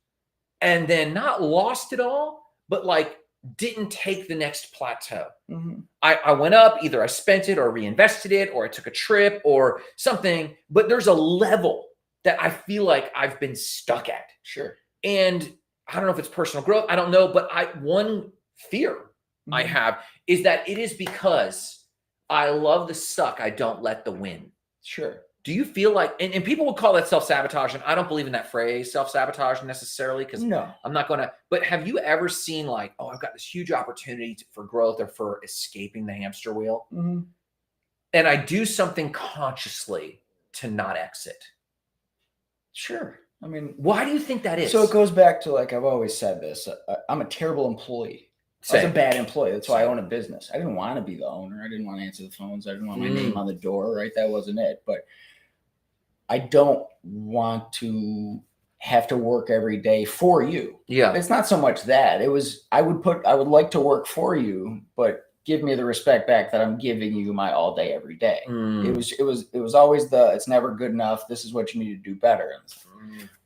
and then not lost it all, but like didn't take the next plateau. I went up, either I spent it or reinvested it, or I took a trip or something, but there's a level that I feel like I've been stuck at. Sure. And I don't know if it's personal growth. I don't know, but one fear I have is that it is because I love the suck. I don't let the win. Sure. Do you feel like, and people would call that self-sabotage, and I don't believe in that phrase, self-sabotage necessarily, because I'm not going to, but have you ever seen like, oh, I've got this huge opportunity for growth or for escaping the hamster wheel, and I do something consciously to not exit? Sure. I mean, why do you think that is? So it goes back to, like, I've always said this, I'm a terrible employee. I was a bad employee. That's why I own a business. I didn't want to be the owner. I didn't want to answer the phones. I didn't want my name on the door, right? That wasn't it. But I don't want to have to work every day for you. Yeah. It's not so much that. I would like to work for you, but give me the respect back that I'm giving you my all day every day. It was always it's never good enough. This is what you need to do better.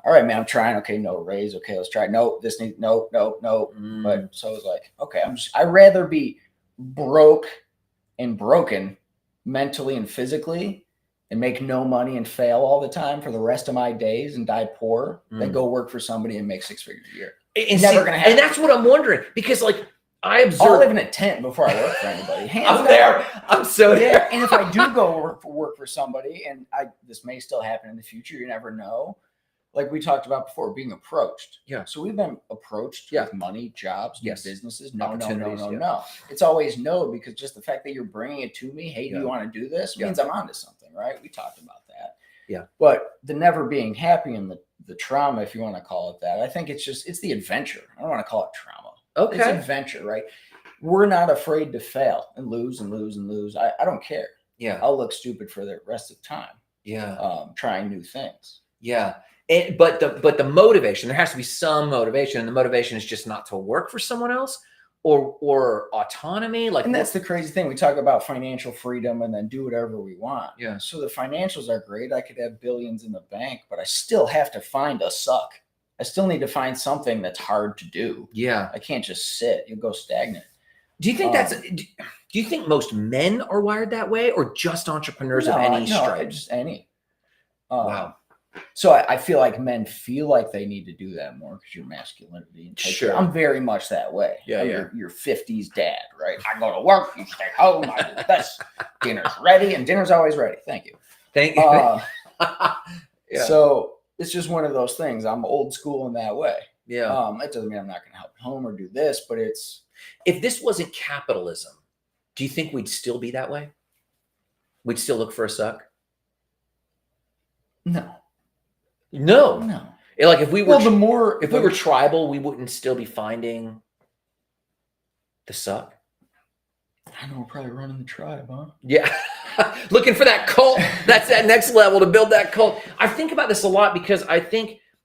All right, man, I'm trying. Okay, no raise. Okay, let's try. Nope, no. But so I was like, okay, I'd rather be broke and broken mentally and physically and make no money and fail all the time for the rest of my days and die poor than go work for somebody and make 6 figures a year. It's never going to happen. And that's what I'm wondering, because like I observe. I'll live in a tent before I work for anybody. I'm there. I'm so there. And if I do go work for somebody, and this may still happen in the future, you never know. Like we talked about before, being approached. Yeah. So we've been approached with money, jobs, new businesses. No. It's always no, because just the fact that you're bringing it to me, hey, do you want to do this? Means I'm onto something, right? We talked about that. Yeah. But the never being happy and the trauma, if you want to call it that, I think it's the adventure. I don't want to call it trauma. Okay. It's adventure, right? We're not afraid to fail and lose and lose and lose. I don't care. Yeah. I'll look stupid for the rest of the time. Yeah. Trying new things. Yeah. But the motivation, there has to be some motivation, and the motivation is just not to work for someone else or autonomy. And that's the crazy thing. We talk about financial freedom and then do whatever we want. Yeah. So the financials are great. I could have billions in the bank, but I still have to find a suck. I still need to find something that's hard to do. Yeah. I can't just sit. You'll go stagnant. Do you think do you think most men are wired that way, or just entrepreneurs of any stripe? Just any. Wow. So I feel like men feel like they need to do that more because your masculinity. And sure. I'm very much that way. Yeah, Your 50s dad, right? I go to work, you stay home, I do this. Dinner's ready, and dinner's always ready. Thank you. Thank you. Yeah. So it's just one of those things. I'm old school in that way. Yeah. That doesn't mean I'm not going to help at home or do this, but if this wasn't capitalism, do you think we'd still be that way? We'd still look for a suck? No. Like if we were we were tribal, we wouldn't still be finding the suck. I know, we're probably running the tribe, huh? Yeah. Looking for that cult. That's that next level to build that cult. I think about this a lot because I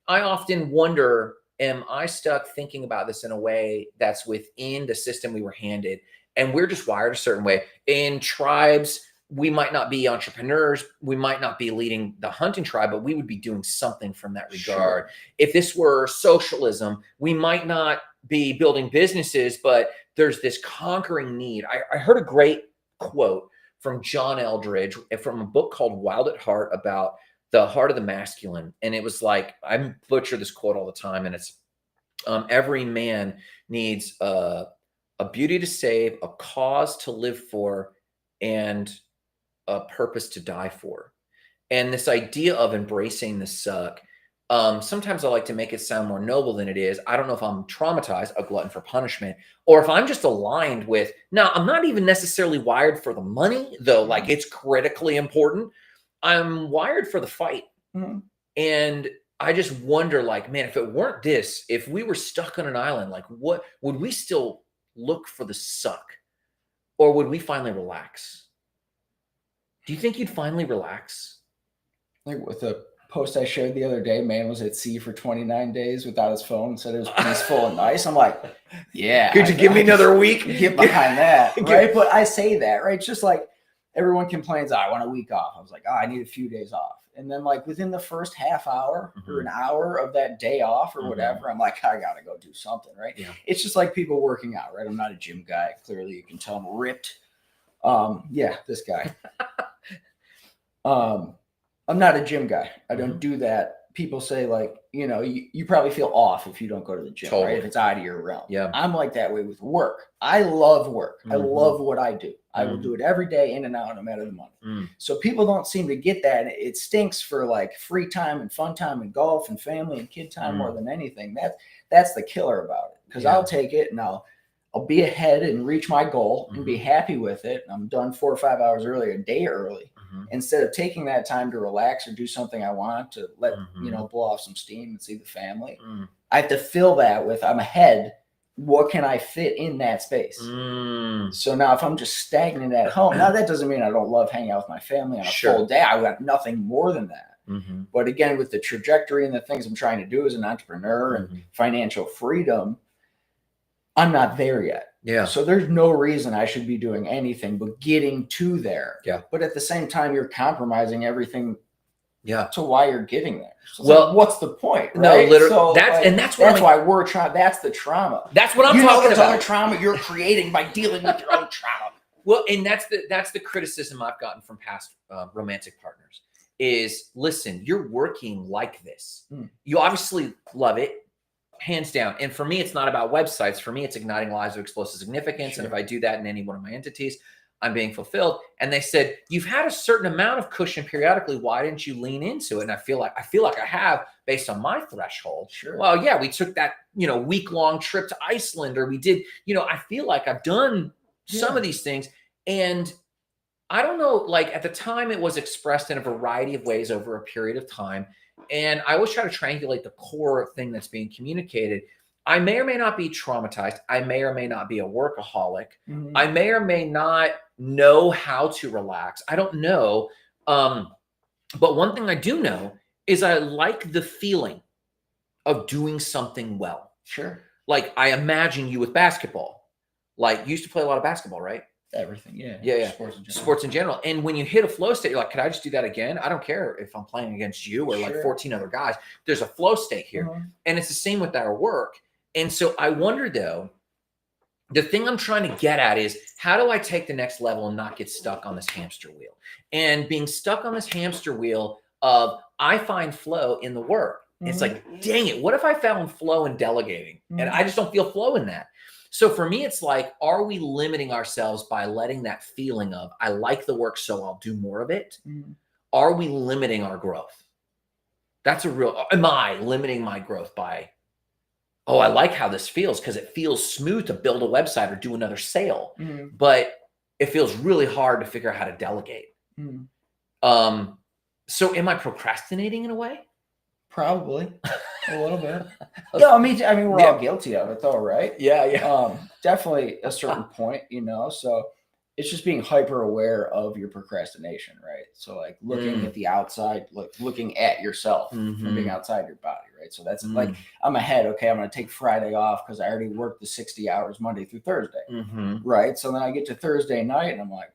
often wonder, am I stuck thinking about this in a way that's within the system we were handed? And we're just wired a certain way. In tribes, we might not be entrepreneurs. We might not be leading the hunting tribe, but we would be doing something from that regard. Sure. If this were socialism, we might not be building businesses, but there's this conquering need. I heard a great quote from John Eldridge from a book called Wild at Heart about the heart of the masculine. And it was like, I butcher this quote all the time. And it's every man needs a beauty to save, a cause to live for, and a purpose to die for. And this idea of embracing the suck, sometimes I like to make it sound more noble than it is. I don't know if I'm traumatized, a glutton for punishment, or if I'm just aligned with, now I'm not even necessarily wired for the money, though, like it's critically important. I'm wired for the fight. Mm-hmm. And I just wonder, like, man, if it weren't this, if we were stuck on an island, like what would we still look for the suck, or would we finally relax? Do you think you'd finally relax? Like with the post I shared the other day, man was at sea for 29 days without his phone and said it was peaceful and nice. I'm like, yeah. Could you give me another week? Get behind that, right? But I say that, right? It's just like everyone complains, I want a week off. I was like, I need a few days off. And then like within the first half hour or an hour of that day off or whatever, I'm like, I got to go do something, right? Yeah. It's just like people working out, right? I'm not a gym guy. Clearly you can tell I'm ripped. Yeah, this guy. I'm not a gym guy. I don't do that. People say like, you probably feel off if you don't go to the gym, right? If it's out of your realm. Yeah. I'm like that way with work. I love work. I love what I do. I will do it every day in and out, no matter the money. So people don't seem to get that. It stinks for like free time and fun time and golf and family and kid time more than anything. That's the killer about it. Because I'll take it and I'll be ahead and reach my goal and be happy with it. I'm done 4 or 5 hours early, a day early, instead of taking that time to relax or do something I want to let, blow off some steam and see the family. I have to fill that with I'm ahead what can I fit in that space? So now if I'm just stagnant at home, now that doesn't mean I don't love hanging out with my family on a full day. I want nothing more than that. But again, with the trajectory and the things I'm trying to do as an entrepreneur and financial freedom, I'm not there yet. Yeah. So there's no reason I should be doing anything but getting to there. Yeah. But at the same time, you're compromising everything. Yeah. To why you're getting there. So well, what's the point? Right? No, literally. So that's why we're trying. That's the trauma. That's what I'm talking about. Other trauma you're creating by dealing with your own trauma. Well, and that's the criticism I've gotten from past romantic partners is, listen, you're working like this. You obviously love it, hands down. And for me, it's not about websites. For me, it's igniting lives of explosive significance. And if I do that in any one of my entities, I'm being fulfilled. And they said, you've had a certain amount of cushion periodically. Why didn't you lean into it? And I feel like I have, based on my threshold. Sure. Well, yeah, we took that, week-long trip to Iceland, or we did, I feel like I've done some of these things. And I don't know, like at the time it was expressed in a variety of ways over a period of time. And I always try to triangulate the core thing that's being communicated. I may or may not be traumatized. I may or may not be a workaholic. I may or may not know how to relax. I don't know. But one thing I do know is I like the feeling of doing something well. Sure. Like I imagine you with basketball. Like you used to play a lot of basketball, right? Everything. Yeah. Yeah. Sports in general. And when you hit a flow state, you're like, could I just do that again? I don't care if I'm playing against you or like 14 other guys. There's a flow state here. And it's the same with our work. And so I wonder though, the thing I'm trying to get at is how do I take the next level and not get stuck on this hamster wheel? And being stuck on this hamster wheel of I find flow in the work. It's like, dang it, what if I found flow in delegating? And I just don't feel flow in that. So for me, it's like, are we limiting ourselves by letting that feeling of I like the work, so I'll do more of it? Are we limiting our growth? Am I limiting my growth by, oh, I like how this feels because it feels smooth to build a website or do another sale, but it feels really hard to figure out how to delegate. So am I procrastinating in a way? Probably a little bit. No, I mean, we're all guilty of it though, right? Yeah. Definitely a certain point, so it's just being hyper aware of your procrastination, right? So like looking at the outside, looking at yourself from being outside your body, right? So that's like, I'm ahead. Okay. I'm going to take Friday off because I already worked the 60 hours Monday through Thursday. Right. So then I get to Thursday night and I'm like,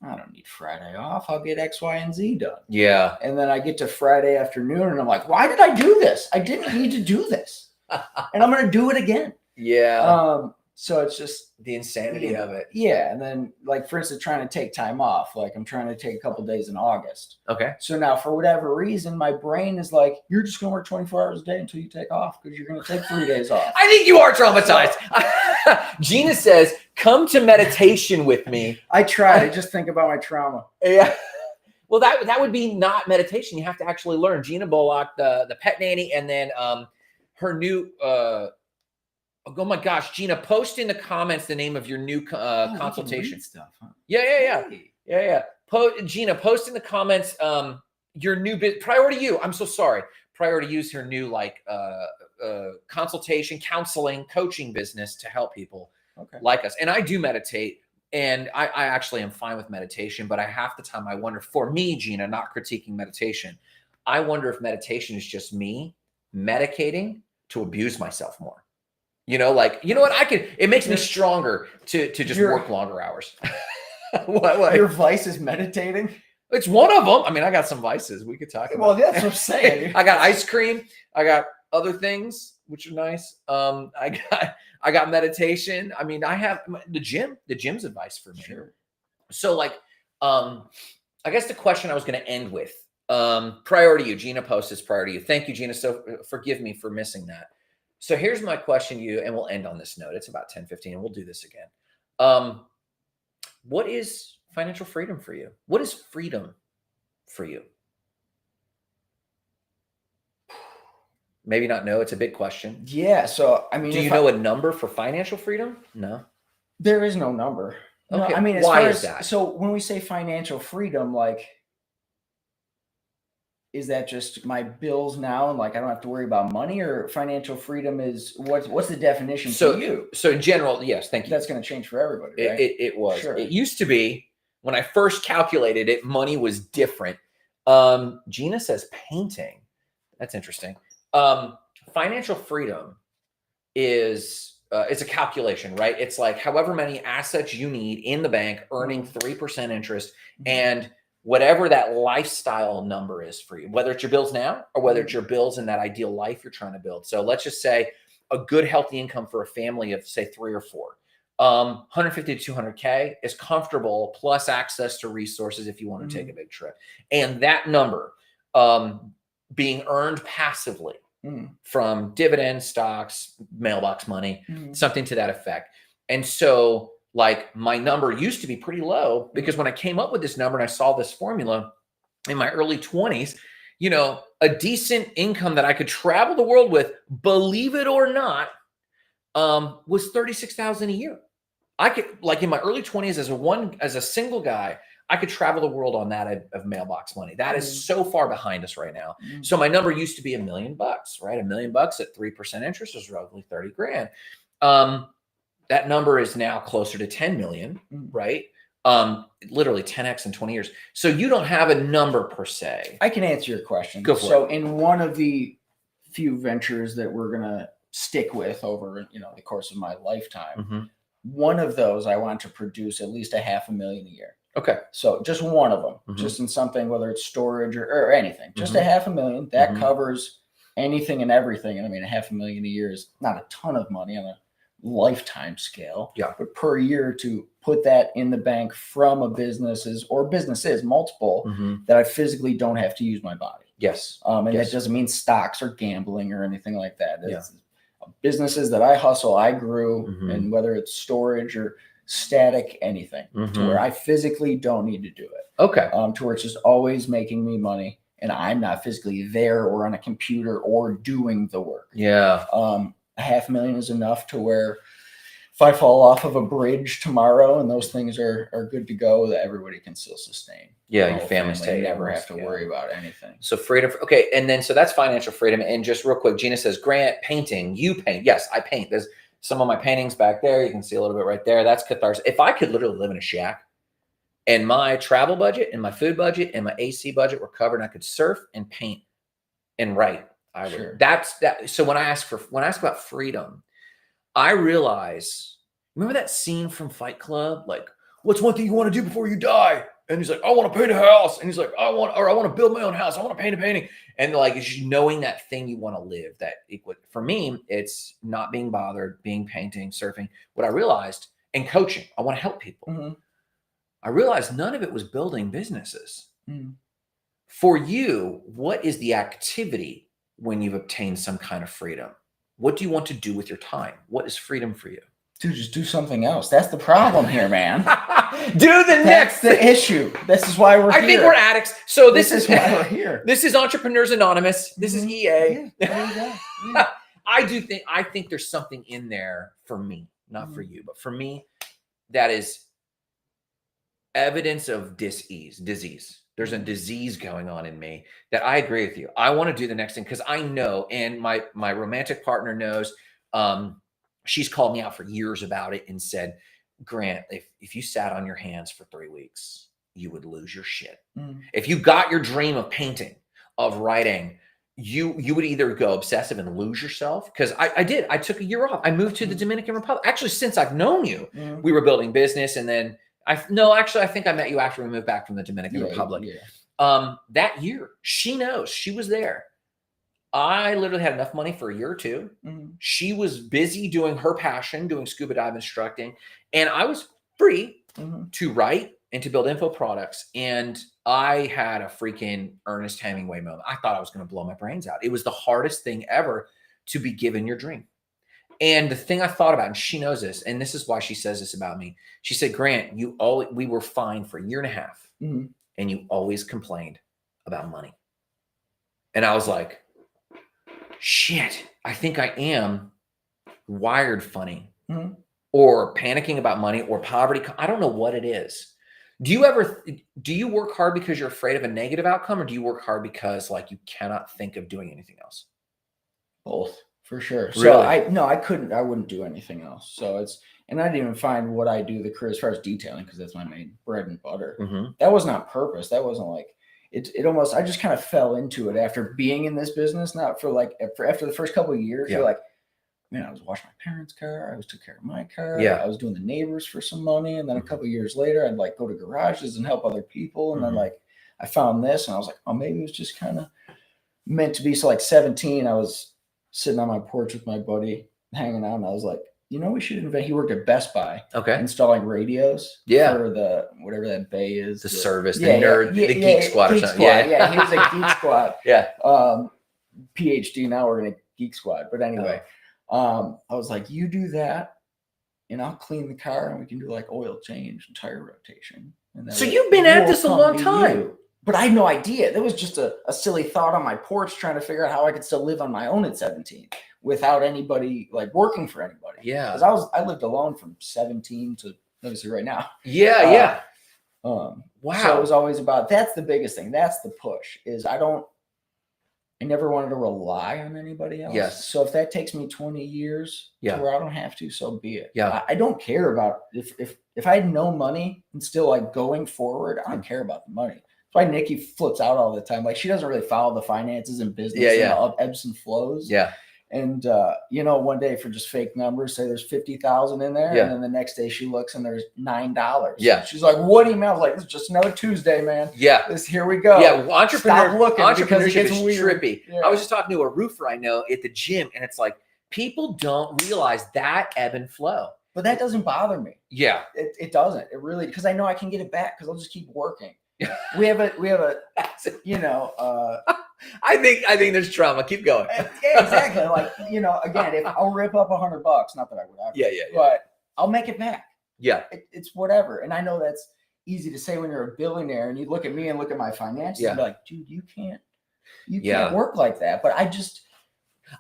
I don't need Friday off. I'll get X, Y, and Z done. Yeah. And then I get to Friday afternoon and I'm like, why did I do this? I didn't need to do this. And I'm going to do it again. Yeah. So it's just the insanity of it. Yeah. And then like, for instance, trying to take time off, like I'm trying to take a couple days in August. Okay. So now for whatever reason, my brain is like, you're just going to work 24 hours a day until you take off because you're going to take 3 days off. I think you are traumatized. Gina says, come to meditation with me. I try to just think about my trauma. Yeah. Well, that would be not meditation. You have to actually learn. Gina Bullock, the pet nanny, and then her new oh my gosh, Gina, post in the comments the name of your new consultation stuff. Huh? Yeah. Gina, post in the comments your new Priority You. I'm so sorry. Priority You's her new consultation, counseling, coaching business to help people like us. And I do meditate, and I actually am fine with meditation, but half the time I wonder, for me, Gina, not critiquing meditation, I wonder if meditation is just me medicating to abuse myself more. What? It makes me stronger to just work longer hours. What? Your vice is meditating? It's one of them. I mean, I got some vices we could talk about. Well, that's what I'm saying. I got ice cream. I got other things, which are nice. I got meditation. I mean, I have the gym. The gym's advice for me. Sure. So I guess the question I was going to end with, Priority You. Gina posted Priority You. Thank you, Gina. So forgive me for missing that. So here's my question to you, and we'll end on this note. It's about 10:15, and we'll do this again. What is financial freedom for you? What is freedom for you? Maybe not know. It's a big question. Yeah. So, I mean, do you know a number for financial freedom? No. There is no number. Okay. No, I mean, why is that? So when we say financial freedom, like, is that just my bills now and like I don't have to worry about money, or financial freedom is what's the definition for you? So in general, yes, thank you. That's going to change for everybody, right? It was. Sure. It used to be when I first calculated it, money was different. Gina says painting. That's interesting. Financial freedom is it's a calculation, right? It's like however many assets you need in the bank, earning 3% interest, and whatever that lifestyle number is for you, whether it's your bills now or whether it's your bills in that ideal life you're trying to build. So let's just say a good healthy income for a family of say 3 or 4. 150 to 200K is comfortable, plus access to resources if you want to take a big trip. And that number being earned passively from dividends, stocks, mailbox money, something to that effect. And so like my number used to be pretty low because when I came up with this number and I saw this formula in my early 20s, you know, a decent income that I could travel the world with, believe it or not, was $36,000 a year. I could, like in my early 20s as a single guy, I could travel the world on that of mailbox money. That is so far behind us right now. So my number used to be $1 million, right? $1 million at 3% interest was roughly 30 grand. That number is now closer to 10 million, right? Literally 10x in 20 years. So you don't have a number per se. I can answer your question. Go for so it. In one of the few ventures that we're going to stick with over, you know, the course of my lifetime, one of those I want to produce at least $500,000 a year. Okay. So just one of them, just in something, whether it's storage or anything, just $500,000 that covers anything and everything. And I mean, $500,000 a year is not a ton of money on a lifetime scale, but per year to put that in the bank from a businesses multiple that I physically don't have to use my body. Yes. And that doesn't mean stocks or gambling or anything like that. It's businesses that I hustle, I grew, and whether it's storage or static, anything to where I physically don't need to do it. Okay. To where it's just always making me money and I'm not physically there or on a computer or doing the work. Yeah. $500,000 is enough to where if I fall off of a bridge tomorrow and those things are good to go, that everybody can still sustain. Yeah, your family's taken. Never have to worry about anything. So freedom. Okay, and then so that's financial freedom. And just real quick, Gina says, Grant, painting. You paint. Yes, I paint. There's some of my paintings back there. You can see a little bit right there. That's catharsis. If I could literally live in a shack and my travel budget and my food budget and my AC budget were covered, and I could surf and paint and write, I would. Sure. That's that. So when I ask about freedom, I realize, remember that scene from Fight Club? Like, what's one thing you want to do before you die? And he's like, I want to paint a house. And he's like, I want to build my own house. I want to paint a painting. And like, it's just knowing that thing you want to live. That for me, it's not being bothered, being painting, surfing. What I realized, and coaching, I want to help people. I realized none of it was building businesses. For you, what is the activity when you've obtained some kind of freedom? What do you want to do with your time? What is freedom for you? Dude, just do something else. That's the problem here, man. That's the issue. This is why we're here. I think we're addicts. So this is why we're here. This is Entrepreneurs Anonymous. This is EA. Yeah, there you go. Yeah. I think there's something in there for me, not for you, but for me, that is evidence of disease. There's a disease going on in me that I agree with you. I want to do the next thing because I know, and my romantic partner knows, she's called me out for years about it and said, Grant, if you sat on your hands for 3 weeks, you would lose your shit. If you got your dream of painting, of writing, you would either go obsessive and lose yourself. Because I did. I took a year off. I moved to the Dominican Republic. Actually, since I've known you, we were building business. And then I think I met you after we moved back from the Dominican Republic. That year, she knows. She was there. I literally had enough money for a year or two. She was busy doing her passion, doing scuba dive instructing. And I was free to write and to build info products. And I had a freaking Ernest Hemingway moment. I thought I was going to blow my brains out. It was the hardest thing ever to be given your dream. And the thing I thought about, and she knows this, and this is why she says this about me. She said, Grant, we were fine for a year and a half. And you always complained about money. And I was like, shit, I think I am wired funny or panicking about money or poverty. I don't know what it is. Do you work hard because you're afraid of a negative outcome, or do you work hard because like you cannot think of doing anything else? Both, for sure. Really? So I wouldn't do anything else. So and I didn't even find what I do the career as far as detailing, because that's my main bread and butter. Mm-hmm. That wasn't on purpose. That wasn't like it almost, I just kind of fell into it after being in this business. Not for like, after the first couple of years, you're like, man, I was washing my parents' car. I took care of my car. Yeah. I was doing the neighbors for some money. And then a couple of years later, I'd like go to garages and help other people. And then like, I found this and I was like, oh, maybe it was just kind of meant to be. So like 17, I was sitting on my porch with my buddy hanging out. And I was like, we should invent. He worked at Best Buy, installing radios for the whatever that bay is, the service, the nerd, the Geek Squad or something. Yeah, he was a Geek Squad. Yeah, PhD. Now we're in a Geek Squad. But anyway, I was like, you do that, and I'll clean the car, and we can do like oil change and tire rotation. And so you've been at this a long time. But I had no idea. That was just a silly thought on my porch, trying to figure out how I could still live on my own at 17 without anybody like working for anybody. Yeah. Because I lived alone from 17 to obviously right now. Yeah. Wow. So it was always about, that's the biggest thing. That's the push, is I never wanted to rely on anybody else. Yes. So if that takes me 20 years to where I don't have to, so be it. Yeah. I don't care about if I had no money and still like going forward, I don't care about the money. That's why Nikki flips out all the time. Like, she doesn't really follow the finances and business and the ebbs and flows. Yeah. And one day, for just fake numbers, say there's 50,000 in there, and then the next day she looks and there's $9. Yeah. She's like, "What do you mean?" I was like, "It's just another Tuesday, man. Yeah. Here we go." Yeah. Well, entrepreneurship is weird. trippy. Yeah. I was just talking to a roofer I know at the gym, and it's like, people don't realize that ebb and flow. But that doesn't bother me. Yeah. It doesn't. It really, because I know I can get it back, because I'll just keep working. We have a I think there's trauma. Keep going. Yeah, exactly. Like, again, if I'll rip up $100, not that I would ever. Yeah. But I'll make it back. Yeah. It's whatever. And I know that's easy to say when you're a billionaire and you look at me and look at my finances and be like, dude, you can't work like that. But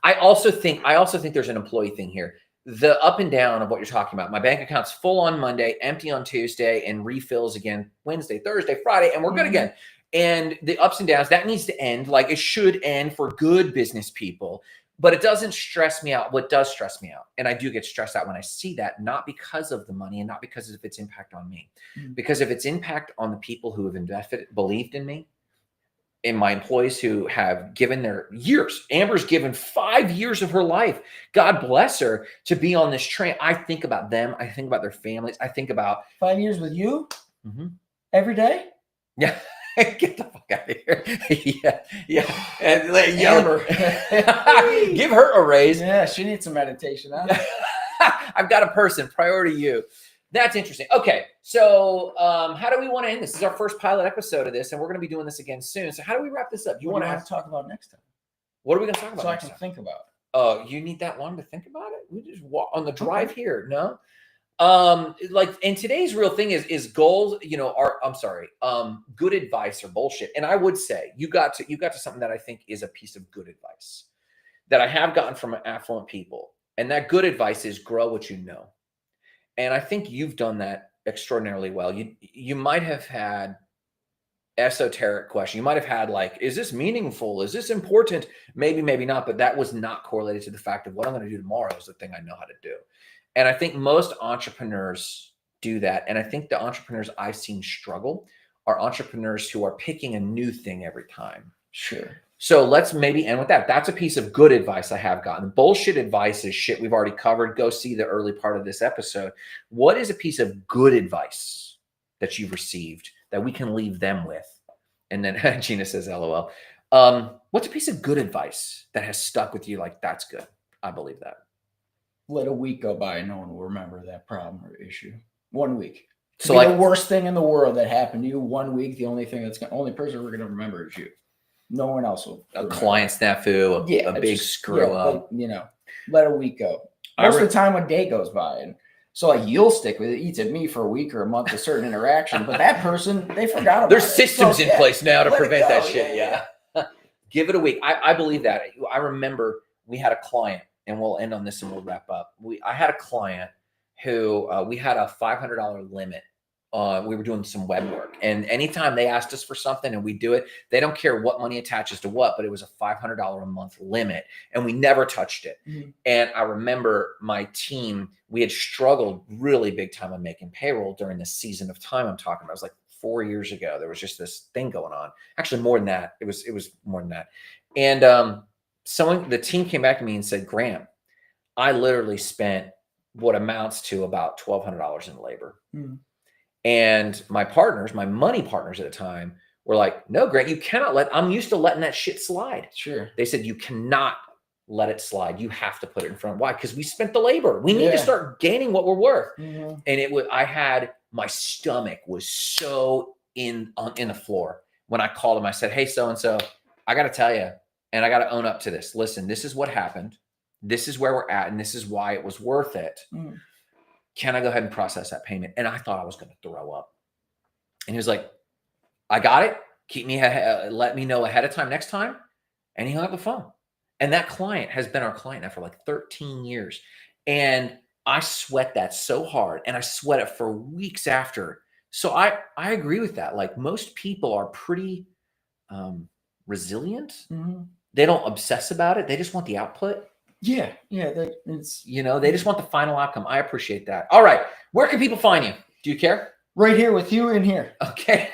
I also think there's an employee thing here. The up and down of what you're talking about. My bank account's full on Monday, empty on Tuesday, and refills again Wednesday, Thursday, Friday, and we're good again. And the ups and downs, that needs to end. Like, it should end for good business people, but it doesn't stress me out. What does stress me out, and I do get stressed out when I see that, not because of the money and not because of its impact on me, because of its impact on the people who have believed in me, in my employees who have given their years. Amber's given 5 years of her life. God bless her, to be on this train. I think about them. I think about their families. I think about 5 years with you every day. Yeah. Get the fuck out of here. Yeah. And Amber. Give her a raise. Yeah, she needs some meditation, huh? I've got a person, priority you. That's interesting. Okay, so how do we want to end this? This is our first pilot episode of this, and we're going to be doing this again soon. So how do we wrap this up? You want to talk about next time? What are we going to talk about? So I can think about it. Oh, you need that long to think about it? We just walk on the drive here. No. And today's real thing is goals, good advice or bullshit. And I would say you got to something that I think is a piece of good advice that I have gotten from affluent people. And that good advice is grow what you know. And I think you've done that extraordinarily well. You might have had esoteric question. You might have had like, is this meaningful? Is this important? Maybe, maybe not, but that was not correlated to the fact of what I'm going to do tomorrow is the thing I know how to do. And I think most entrepreneurs do that. And I think the entrepreneurs I've seen struggle are entrepreneurs who are picking a new thing every time. Sure. So let's maybe end with that. That's a piece of good advice I have gotten. Bullshit advice is shit we've already covered. Go see the early part of this episode. What is a piece of good advice that you've received that we can leave them with? And then Gina says, LOL. What's a piece of good advice that has stuck with you? Like, that's good. I believe that. Let a week go by and no one will remember that problem or issue. 1 week. So like the worst thing in the world that happened to you, 1 week, the only person we're going to remember is you. No one else will. A client snafu, a big screw up. But, let a week go. Most of the time, a day goes by. And so like you'll stick with it, eats at me for a week or a month, a certain interaction. But that person, they forgot about There's it. systems in place now to prevent that shit. Yeah. Give it a week. I believe that. I remember we had a client, and we'll end on this and we'll wrap up. I had a client who we had a $500 limit we were doing some web work, and anytime they asked us for something and we do it, they don't care what money attaches to what, but it was a $500 a month limit, and we never touched it. And I remember my team, we had struggled really big time on making payroll during the season of time I'm talking about. It was like 4 years ago. There was just this thing going on. Actually, more than that. It was more than that. And the team came back to me and said, Graham, I literally spent what amounts to about $1,200 in labor. And my money partners at the time were like, no, Grant, you cannot I'm used to letting that shit slide. Sure. They said, you cannot let it slide. You have to put it in front. Why? Because we spent the labor. We need to start gaining what we're worth. And my stomach was so in the floor when I called him. I said, hey, so-and-so, I got to tell you, and I got to own up to this. Listen, this is what happened. This is where we're at. And this is why it was worth it. Can I go ahead and process that payment? And I thought I was going to throw up. And he was like, I got it. Let me know ahead of time next time. And he hung up the phone. And that client has been our client now for like 13 years. And I sweat that so hard, and I sweat it for weeks after. So I agree with that. Like, most people are pretty resilient. They don't obsess about it. They just want the output. Yeah. It's, they just want the final outcome. I appreciate that. All right. Where can people find you? Do you care? Right here with you in here. Okay.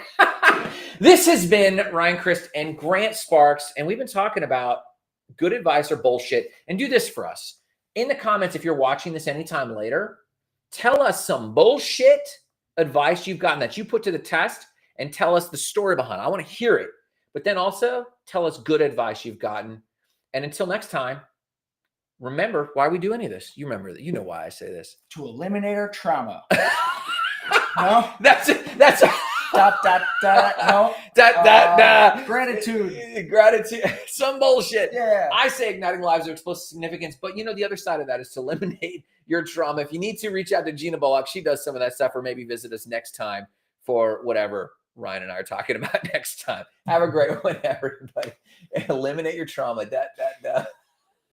This has been Ryan Christ and Grant Sparks, and we've been talking about good advice or bullshit. And do this for us. In the comments, if you're watching this anytime later, tell us some bullshit advice you've gotten that you put to the test, and tell us the story behind it. I want to hear it. But then also tell us good advice you've gotten. And until next time, remember why we do any of this. You remember that. You know why I say this. To eliminate our trauma. No? That's it. That's it. No. Gratitude. Some bullshit. Yeah. I say igniting lives of explosive significance, but the other side of that is to eliminate your trauma. If you need to, reach out to Gina Bullock. She does some of that stuff, or maybe visit us next time for whatever Ryan and I are talking about next time. Have a great one, everybody. Eliminate your trauma.